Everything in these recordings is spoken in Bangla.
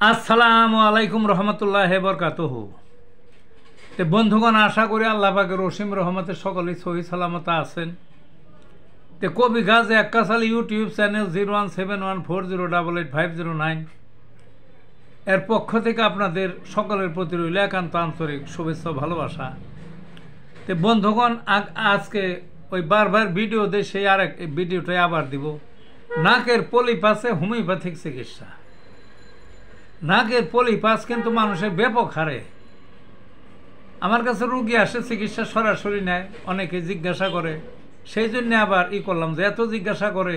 আসসালামু আলাইকুম রহমতুল্লাহ বরকাতুহু। বন্ধুগণ, আশা করি আল্লাহ পাকের অসীম রহমতে সকলেই সহি সালামতে আছেন। কবি গাজী আক্কাস আলী ইউটিউব চ্যানেল 017140885009 এর পক্ষ থেকে আপনাদের সকলের প্রতি রইল একান্ত আন্তরিক শুভেচ্ছা ভালোবাসা। বন্ধুগণ, আজকে ওই বারবার ভিডিও দিয়ে সেই আরেক ভিডিওটাই আবার দিব। নাকের পলিপাসে হোমিওপ্যাথিক চিকিৎসা। নাকের পলিপাস কিন্তু মানুষের ব্যাপক হারে। আমার কাছে রুগী আসে, চিকিৎসা সরাসরি নেয়, অনেকে জিজ্ঞাসা করে, সেই জন্য আবার করলাম যে এত জিজ্ঞাসা করে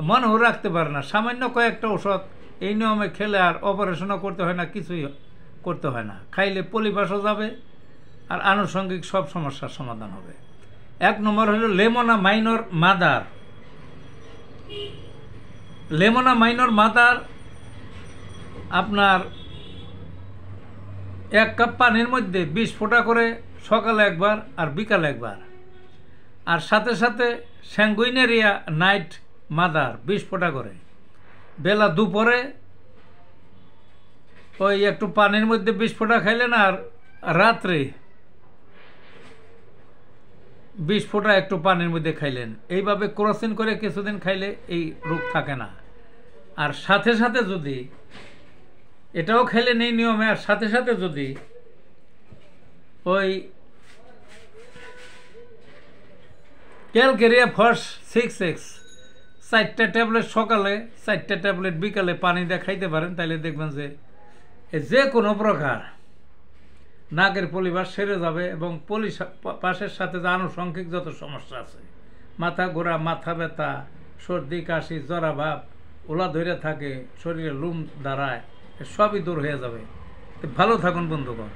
মনেও রাখতে পারে না। সামান্য কয়েকটা ওষুধ এই নিয়মে খেলে আর অপারেশনও করতে হয় না, কিছুই করতে হয় না। খাইলে পলিপাসও যাবে আর আনুষঙ্গিক সব সমস্যার সমাধান হবে। 1 নম্বর হলো লেমনা মাইনর মাদার। লেমনা মাইনর মাদার আপনার 1 কাপ পানির মধ্যে 20 ফোঁটা করে সকালে একবার আর বিকালে একবার, আর সাথে সাথে স্যাঙ্গুইনেরিয়া নাইট মাদার 20 ফোঁটা করে। বেলা দুপুরে ওই একটু পানির মধ্যে 20 ফোঁটা খাইলেন, আর রাত্রে 20 ফোঁটা একটু পানির মধ্যে খাইলেন। এইভাবে ক্রসিং করে কিছুদিন খাইলে এই রোগ থাকে না। আর সাথে সাথে যদি এটাও খেলেন এই নিয়মে, আর সাথে সাথে যদি ওই ক্যালকেরিয়া ফস 6X 4টা ট্যাবলেট সকালে, 4টা ট্যাবলেট বিকালে পানি দিয়ে খাইতে পারেন, তাহলে দেখবেন যে কোনো প্রকার নাকের পলিপাস সেরে যাবে। এবং পলিপাসের সাথে যে আনুষঙ্গিক যত সমস্যা আছে, মাথা ঘোরা, মাথা ব্যথা, সর্দি কাশি, জরাভাব, ওলা ধরে থাকে, শরীরে লুম দাঁড়ায়, সবই দূর হয়ে যাবে। ভালো থাকুন বন্ধুগণ।